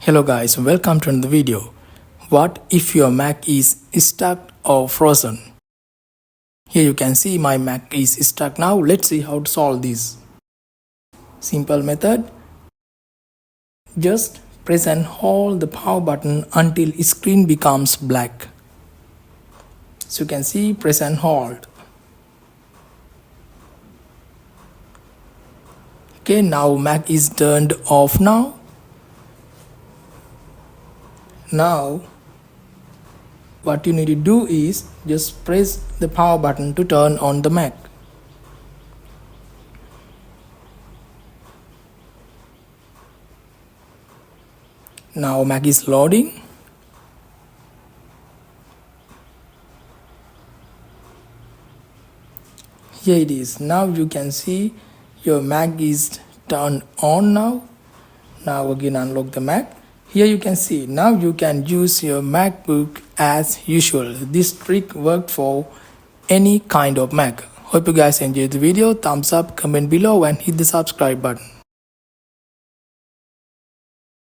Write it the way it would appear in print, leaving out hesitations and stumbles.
Hello guys, welcome to another video. What if your Mac is stuck or frozen? Here you can see my Mac is stuck now. Let's see how to solve this. Simple method. Just press and hold the power button until screen becomes black. So you can see, press and hold. Okay, now Mac is turned off now. Now what you need to do is just press the power button to turn on the Mac. Now Mac is loading. Here it is. Now you can see your Mac is turned on now. Now again unlock the Mac. Here you can see, now you can use your MacBook as usual. This trick worked for any kind of Mac. Hope you guys enjoyed the video. Thumbs up, comment below and hit the subscribe button.